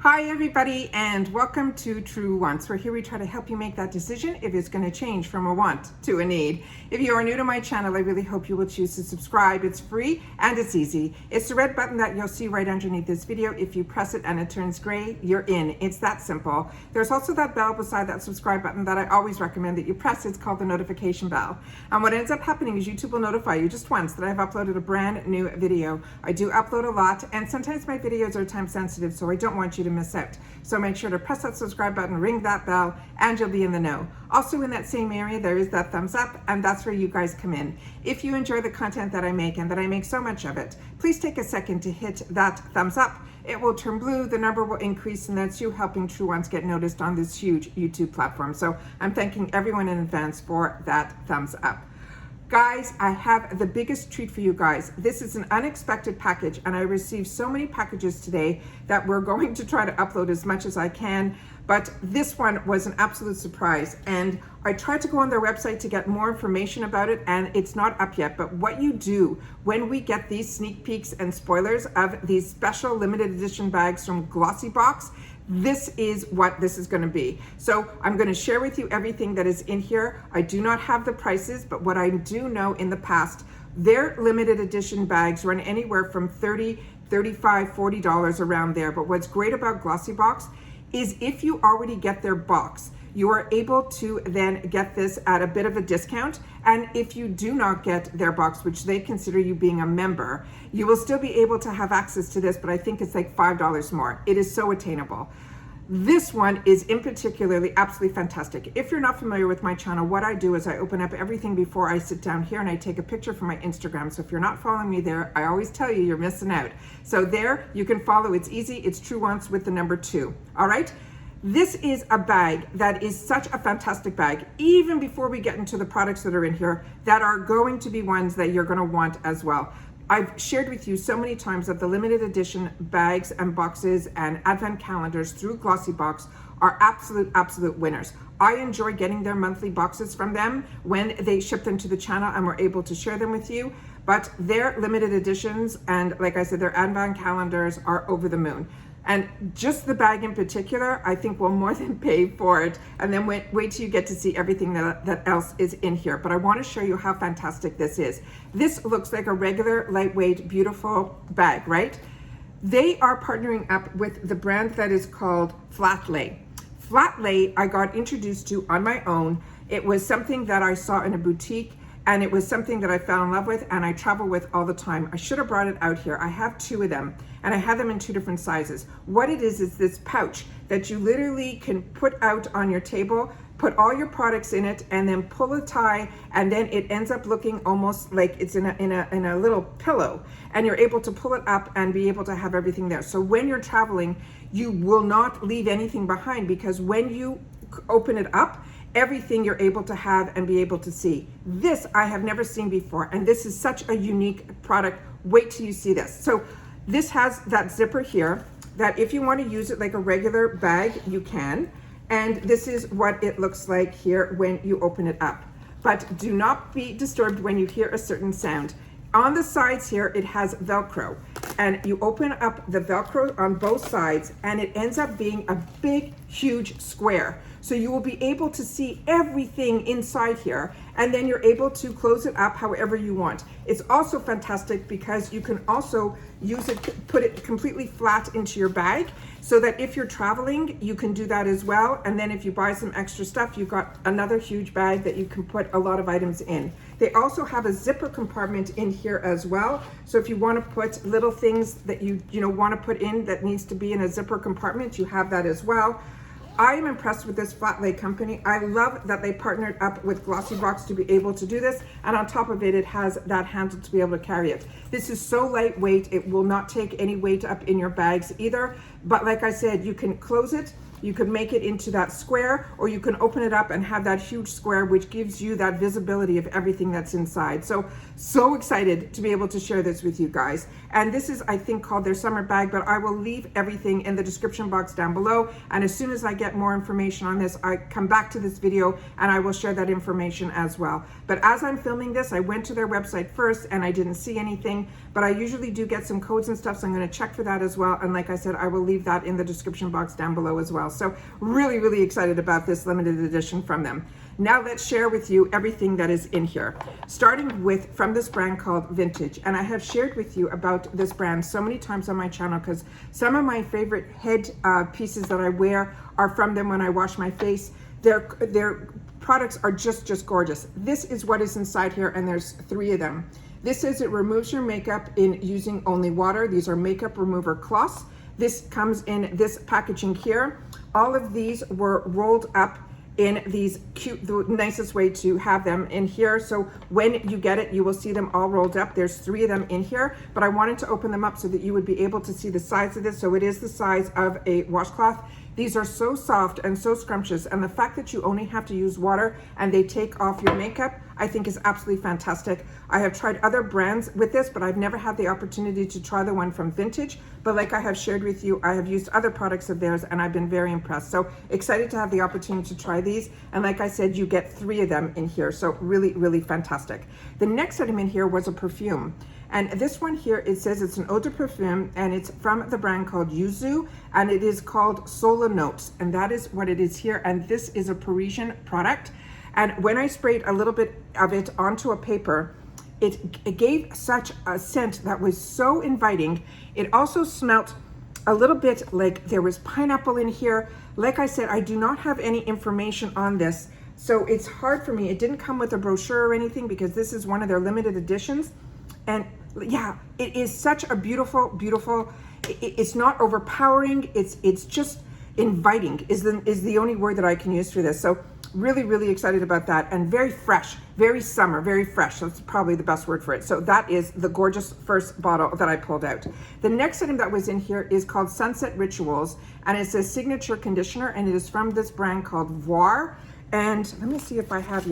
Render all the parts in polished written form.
Hi everybody, and welcome to True Wants, where here we try to help you make that decision if it's going to change from a want to a need. If you are new to my channel, I really hope you will choose to subscribe. It's free and it's easy. It's the red button that you'll see right underneath this video. If you press it and it turns gray, you're in. It's that simple. There's also that bell beside that subscribe button that I always recommend that you press. It's called the notification bell. And what ends up happening is YouTube will notify you just once that I've uploaded a brand new video. I do upload a lot, and sometimes my videos are time sensitive, so I don't want you to miss out. So make sure to press that subscribe button, ring that bell, and you'll be in the know. Also in that same area, there is that thumbs up, and that's where you guys come in. If you enjoy the content that I make, and that I make so much of it, please take a second to hit that thumbs up. It will turn blue, the number will increase, and that's you helping True Ones get noticed on this huge YouTube platform. So I'm thanking everyone in advance for that thumbs up. Guys, I have the biggest treat for you guys. This is an unexpected package, and I received so many packages today that we're going to try to upload as much as I can, but this one was an absolute surprise. And I tried to go on their website to get more information about it, and it's not up yet. But what you do when we get these sneak peeks and spoilers of these special limited edition bags from GLOSSYBOX, this is what this is going to be. So I'm going to share with you everything that is in here. I do not have the prices, but what I do know in the past, their limited edition bags run anywhere from $30, $35, $40 around there. But what's great about GLOSSYBOX is if you already get their box, you are able to then get this at a bit of a discount. And if you do not get their box, which they consider you being a member, you will still be able to have access to this, but I think it's like $5 more. It is so attainable. This one is in particularly absolutely fantastic. If you're not familiar with my channel, what I do is I open up everything before I sit down here and I take a picture for my Instagram. So if you're not following me there, I always tell you, you're missing out. So there you can follow. It's easy. It's True Wants with the number 2. All right. This is a bag that is such a fantastic bag, even before we get into the products that are in here that are going to be ones that you're going to want as well. I've shared with you so many times that the limited edition bags and boxes and advent calendars through GLOSSYBOX are absolute winners. I enjoy getting their monthly boxes from them when they ship them to the channel and we're able to share them with you. But their limited editions and, like I said, their advent calendars are over the moon. And just the bag in particular, I think will more than pay for it. And then wait till you get to see everything that else is in here. But I want to show you how fantastic this is. This looks like a regular, lightweight, beautiful bag, right? They are partnering up with the brand that is called Flatlay. Flatlay, I got introduced to on my own. It was something that I saw in a boutique, and it was something that I fell in love with and I travel with all the time. I should have brought it out here. I have 2 of them, and I have them in 2 different sizes. What it is this pouch that you literally can put out on your table, put all your products in it, and then pull a tie, and then it ends up looking almost like it's in a little pillow, and you're able to pull it up and be able to have everything there. So when you're traveling, you will not leave anything behind, because when you open it up, everything you're able to have and be able to see. This I have never seen before, and this is such a unique product. Wait till you see this. So this has that zipper here that if you want to use it like a regular bag, you can. And this is what it looks like here when you open it up. But do not be disturbed when you hear a certain sound. On the sides here, it has Velcro, and you open up the Velcro on both sides, and it ends up being a big, huge square. So you will be able to see everything inside here, and then you're able to close it up however you want. It's also fantastic because you can also use it, put it completely flat into your bag, so that if you're traveling, you can do that as well. And then if you buy some extra stuff, you've got another huge bag that you can put a lot of items in. They also have a zipper compartment in here as well. So if you want to put little things that you want to put in that needs to be in a zipper compartment, you have that as well. I am impressed with this Flatlay company. I love that they partnered up with GLOSSYBOX to be able to do this. And on top of it, it has that handle to be able to carry it. This is so lightweight. It will not take any weight up in your bags either. But like I said, you can close it You could make it into that square, or you can open it up and have that huge square, which gives you that visibility of everything that's inside. So excited to be able to share this with you guys. And this is, I think, called their summer bag, but I will leave everything in the description box down below. And as soon as I get more information on this, I come back to this video and I will share that information as well. But as I'm filming this, I went to their website first and I didn't see anything, but I usually do get some codes and stuff, so I'm going to check for that as well. And like I said, I will leave that in the description box down below as well. So really excited about this limited edition from them. Now let's share with you everything that is in here, starting with from this brand called Vintage. And I have shared with you about this brand so many times on my channel because some of my favorite head pieces that I wear are from them when I wash my face. Their products are just gorgeous. This is what is inside here, and there's 3 of them. This says it removes your makeup in using only water. These are makeup remover cloths. This comes in this packaging here. All of these were rolled up in these cute, the nicest way to have them in here. So when you get it, you will see them all rolled up. There's 3 of them in here, but I wanted to open them up so that you would be able to see the size of this. So it is the size of a washcloth. These are so soft and so scrumptious, and the fact that you only have to use water and they take off your makeup, I think is absolutely fantastic. I have tried other brands with this, but I've never had the opportunity to try the one from Vintage. But like I have shared with you, I have used other products of theirs and I've been very impressed. So excited to have the opportunity to try these. And like I said, you get 3 of them in here. So really fantastic. The next item in here was a perfume. And this one here, it says it's an eau de perfume, and it's from the brand called Yuzu, and it is called Sola Notes, and that is what it is here. And this is a Parisian product. And when I sprayed a little bit of it onto a paper, it gave such a scent that was so inviting. It also smelt a little bit like there was pineapple in here. Like I said, I do not have any information on this, so it's hard for me. It didn't come with a brochure or anything because this is one of their limited editions. And yeah, it is such a beautiful, it's not overpowering. It's just inviting is the only word that I can use for this. So really excited about that, and very fresh, very summer, very fresh. That's probably the best word for it. So that is the gorgeous first bottle that I pulled out. The next item that was in here is called Sunset Rituals, and it's a signature conditioner, and it is from this brand called Voir. And let me see if I have,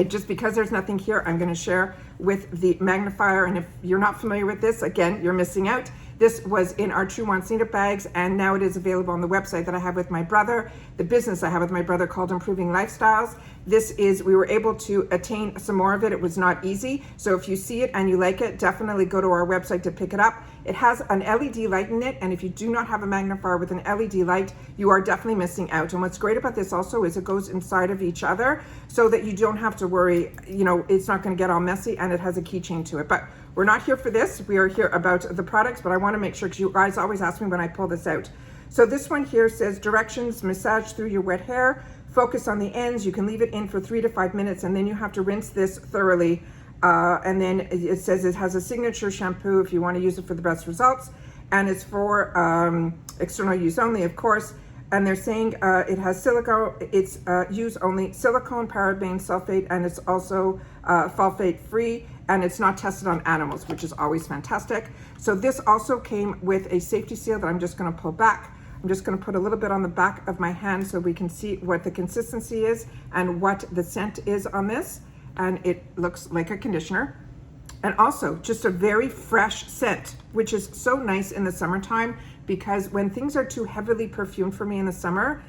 just because there's nothing here, I'm going to share with the magnifier. And if you're not familiar with this, again, you're missing out. This was in our True Wants Need It bags, and now it is available on the website that I have with my brother, the business I have with my brother called Improving Lifestyles. We were able to attain some more of it. It was not easy. So if you see it and you like it, definitely go to our website to pick it up. It has an LED light in it, and if you do not have a magnifier with an LED light, you are definitely missing out. And what's great about this also is it goes inside of each other so that you don't have to worry, it's not going to get all messy, and it has a keychain to it. But we're not here for this. We are here about the products, but I want to make sure, because you guys always ask me when I pull this out. So this one here says directions: massage through your wet hair, focus on the ends. You can leave it in for 3 to 5 minutes, and then you have to rinse this thoroughly. And then it says it has a signature shampoo if you want to use it for the best results, and it's for external use only, of course. And they're saying it has silicone, it's use only silicone, paraben, sulfate, and it's also sulfate free, and it's not tested on animals, which is always fantastic. So this also came with a safety seal that I'm just going to pull back. I'm just going to put a little bit on the back of my hand so we can see what the consistency is and what the scent is on this. And it looks like a conditioner, and also just a very fresh scent, which is so nice in the summertime, because when things are too heavily perfumed for me in the summer,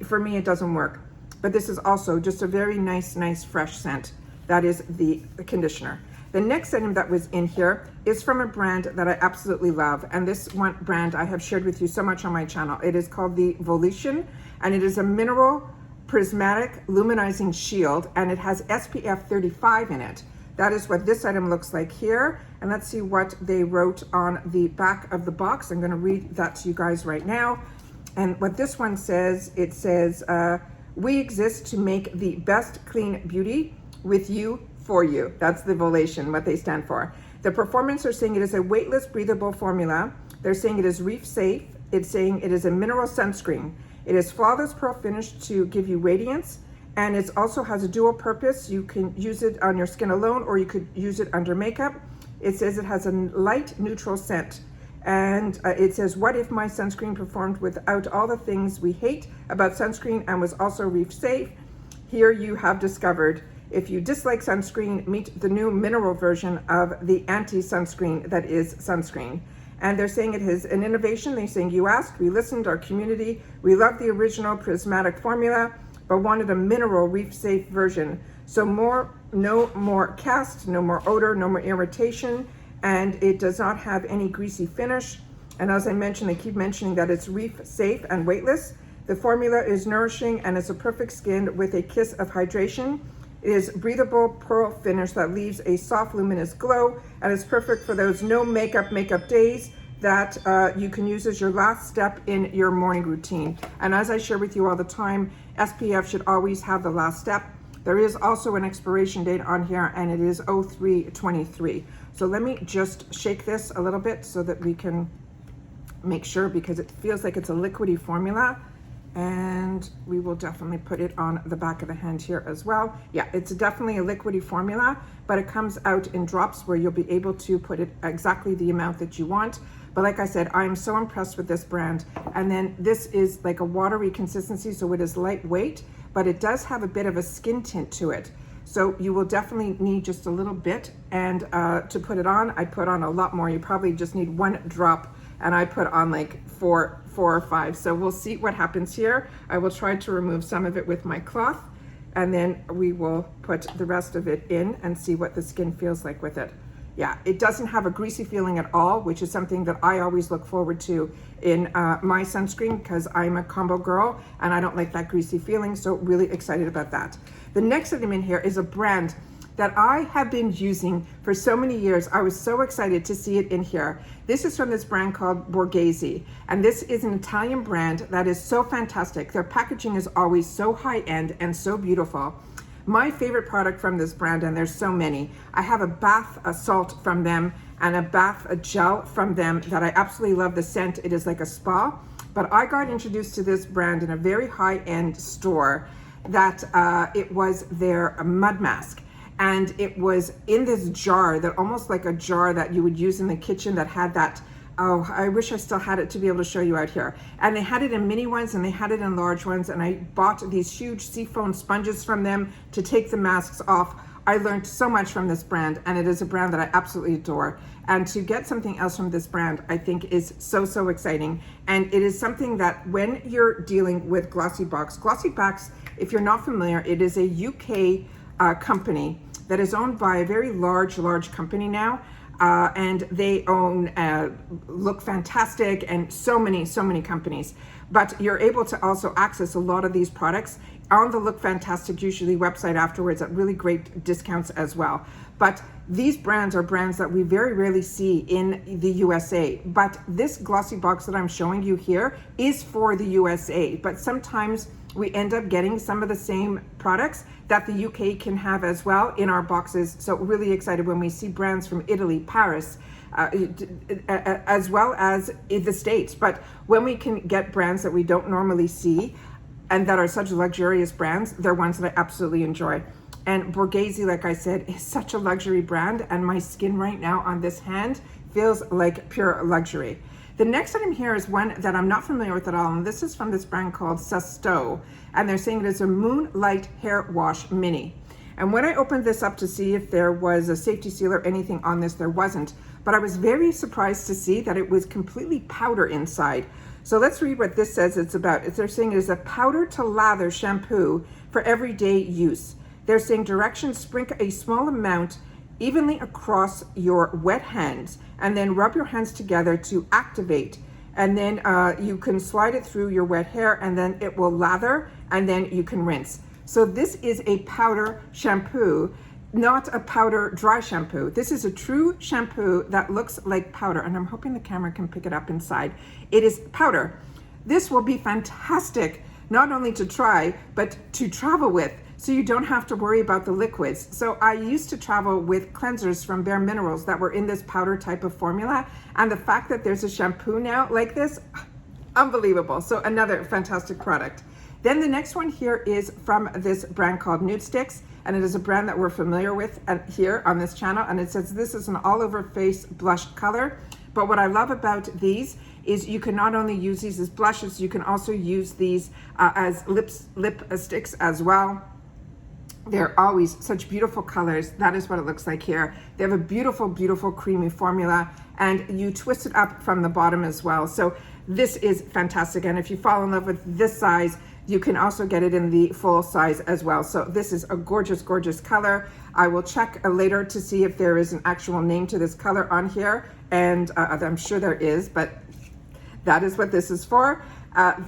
for me it doesn't work. But this is also just a very nice fresh scent. That is the conditioner. The next item that was in here is from a brand that I absolutely love, and this one brand I have shared with you so much on my channel. It is called the Volition, and it is a mineral Prismatic Luminizing Shield, and it has SPF 35 in it. That is what this item looks like here. And let's see what they wrote on the back of the box. I'm going to read that to you guys right now. And what this one says, it says, we exist to make the best clean beauty with you, for you. That's the Volition, what they stand for. The performance are saying it is a weightless, breathable formula. They're saying it is reef safe. It's saying it is a mineral sunscreen. It is flawless pearl finish to give you radiance, and it also has a dual purpose. You can use it on your skin alone, or you could use it under makeup. It says it has a light neutral scent. And it says, what if my sunscreen performed without all the things we hate about sunscreen and was also reef safe? Here you have discovered. If you dislike sunscreen, meet the new mineral version of the anti-sunscreen that is sunscreen. And they're saying it is an innovation. They're saying, you asked, we listened, our community, we love the original prismatic formula, but wanted a mineral reef safe version. So no more cast, no more odor, no more irritation, and it does not have any greasy finish. And as I mentioned, they keep mentioning that it's reef safe and weightless. The formula is nourishing and is a perfect skin with a kiss of hydration. It is breathable pearl finish that leaves a soft luminous glow, and it's perfect for those no makeup days that you can use as your last step in your morning routine. And as I share with you all the time, SPF should always have the last step. There is also an expiration date on here, and it is 03/23. So let me just shake this a little bit so that we can make sure, because it feels like it's a liquidy formula. And we will definitely put it on the back of the hand here as well. Yeah, it's definitely a liquidy formula, but it comes out in drops where you'll be able to put it exactly the amount that you want. But like I said, I'm so impressed with this brand. And then this is like a watery consistency, so it is lightweight, but it does have a bit of a skin tint to it. So you will definitely need just a little bit. And to put it on, I put on a lot more. You probably just need one drop, and I put on like four or five. So we'll see what happens here. I will try to remove some of it with my cloth, and then we will put the rest of it in and see what the skin feels like with it. Yeah, it doesn't have a greasy feeling at all, which is something that I always look forward to in my sunscreen, because I'm a combo girl and I don't like that greasy feeling. So really excited about that. The next item in here is a brand that I have been using for so many years. I was so excited to see it in here. This is from this brand called Borghese, and this is an Italian brand that is so fantastic. Their packaging is always so high-end and so beautiful. My favorite product from this brand, and there's so many, I have a bath salt from them and a bath gel from them that I absolutely love the scent. It is like a spa, but I got introduced to this brand in a very high-end store that it was their mud mask. And it was in this jar, that almost like a jar that you would use in the kitchen, that had that, oh, I wish I still had it to be able to show you out here. And they had it in mini ones and they had it in large ones. And I bought these huge seafoam sponges from them to take the masks off. I learned so much from this brand, and it is a brand that I absolutely adore. And to get something else from this brand, I think is so exciting. And it is something that when you're dealing with GLOSSYBOX, if you're not familiar, it is a UK company that is owned by a very large company now. And they own Look Fantastic and so many companies. But you're able to also access a lot of these products on the Look Fantastic usually website afterwards at really great discounts as well. But these brands are brands that we very rarely see in the USA. But this GLOSSYBOX that I'm showing you here is for the USA. But sometimes we end up getting some of the same products that the UK can have as well in our boxes. So really excited when we see brands from Italy, Paris, as well as in the States. But when we can get brands that we don't normally see and that are such luxurious brands, they're ones that I absolutely enjoy. And Borghese, like I said, is such a luxury brand, and my skin right now on this hand feels like pure luxury. The next item here is one that I'm not familiar with at all, and this is from this brand called Sesto, and they're saying it is a Moonlight Hair Wash Mini. And when I opened this up to see if there was a safety seal or anything on this, there wasn't, but I was very surprised to see that it was completely powder inside. So let's read what this says it's about. They're saying it is a powder to lather shampoo for everyday use. They're saying directions: sprinkle a small amount evenly across your wet hands and then rub your hands together to activate. And then you can slide it through your wet hair and then it will lather and then you can rinse. So this is a powder shampoo, not a powder dry shampoo. This is a true shampoo that looks like powder, and I'm hoping the camera can pick it up inside. It is powder. This will be fantastic, not only to try, but to travel with, so you don't have to worry about the liquids. So I used to travel with cleansers from Bare Minerals that were in this powder type of formula, and the fact that there's a shampoo now like this, unbelievable. So another fantastic product. Then the next one here is from this brand called Nudestix, and it is a brand that we're familiar with here on this channel, and it says this is an all over face blush color, But what I love about these is you can not only use these as blushes, you can also use these as lip sticks as well. They're always such beautiful colors. That is what it looks like here. They have a beautiful, beautiful creamy formula, and you twist it up from the bottom as well. So this is fantastic. And if you fall in love with this size, you can also get it in the full size as well. So this is a gorgeous, gorgeous color. I will check later to see if there is an actual name to this color on here. And I'm sure there is, but that is what this is for.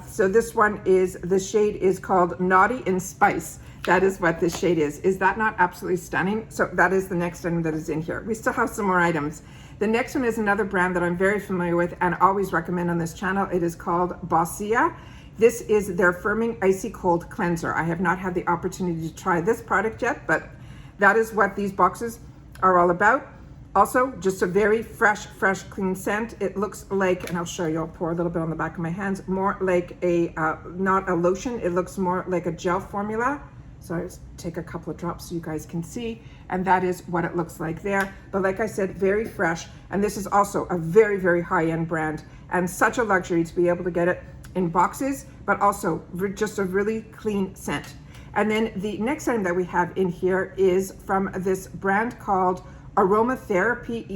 So this one is, the shade is called Naughty and Spice. That is what this shade is. Is that not absolutely stunning? So that is the next item that is in here. We still have some more items. The next one is another brand that I'm very familiar with and always recommend on this channel. It is called Bossia. This is their Firming Icy-Cold Cleanser. I have not had the opportunity to try this product yet, but that is what these boxes are all about. Also, just a very fresh, clean scent. It looks like, and I'll show you, I'll pour a little bit on the back of my hands, more like a, not a lotion, it looks more like a gel formula. So I just take a couple of drops so you guys can see, and that is what it looks like there. But like I said, very fresh, and this is also a very, very high-end brand, and such a luxury to be able to get it in boxes, but also just a really clean scent. And then the next item that we have in here is from this brand called Aromatherapy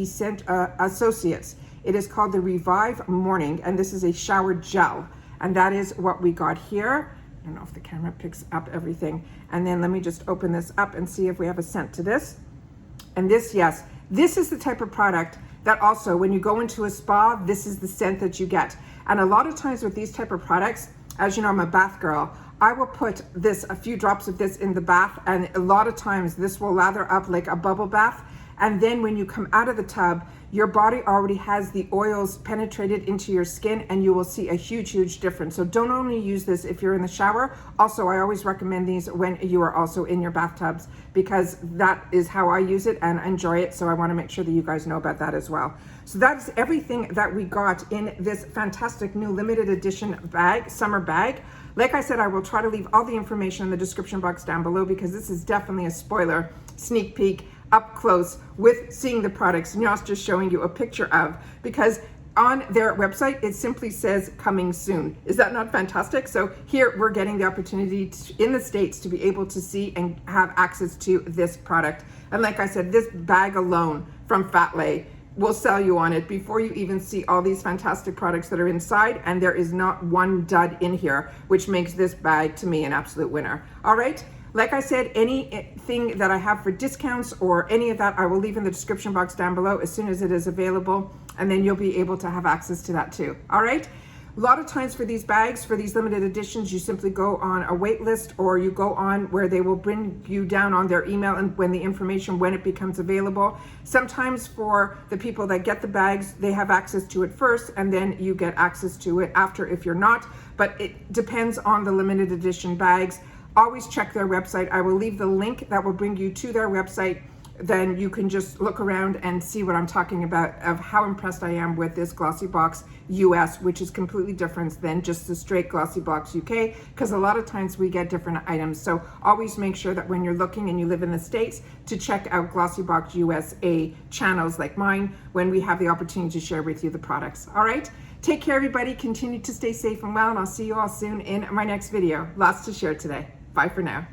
Associates. It is called the Revive Morning, and this is a shower gel, and that is what we got here. I don't know if the camera picks up everything. And then let me just open this up and see if we have a scent to this. And this, yes, this is the type of product that also, when you go into a spa, this is the scent that you get. And a lot of times with these type of products, as you know, I'm a bath girl, I will put this, a few drops of this in the bath, and a lot of times this will lather up like a bubble bath. And then when you come out of the tub, your body already has the oils penetrated into your skin, and you will see a huge, huge difference. So don't only use this if you're in the shower. Also, I always recommend these when you are also in your bathtubs, because that is how I use it and enjoy it. So I want to make sure that you guys know about that as well. So that is everything that we got in this fantastic new limited edition bag, summer bag. Like I said, I will try to leave all the information in the description box down below, because this is definitely a spoiler, sneak peek, up close with seeing the products Nyos just showing you a picture of, because on their website it simply says coming soon. Is that not fantastic? So here we're getting the opportunity in the States to be able to see and have access to this product. And like I said, this bag alone from Fatlay will sell you on it before you even see all these fantastic products that are inside, and there is not one dud in here, which makes this bag to me an absolute winner. All right. Like I said, anything that I have for discounts or any of that, I will leave in the description box down below as soon as it is available, and then you'll be able to have access to that too. All right. A lot of times for these bags, for these limited editions, you simply go on a wait list, or you go on where they will bring you down on their email and when the information, when it becomes available. Sometimes for the people that get the bags, they have access to it first, and then you get access to it after if you're not. But it depends on the limited edition bags. Always check their website. I will leave the link that will bring you to their website. Then you can just look around and see what I'm talking about, of how impressed I am with this GLOSSYBOX US, which is completely different than just the straight GLOSSYBOX UK, because a lot of times we get different items. So always make sure that when you're looking and you live in the States, to check out GLOSSYBOX USA channels like mine when we have the opportunity to share with you the products. All right. Take care, everybody. Continue to stay safe and well, and I'll see you all soon in my next video. Lots to share today. Bye for now.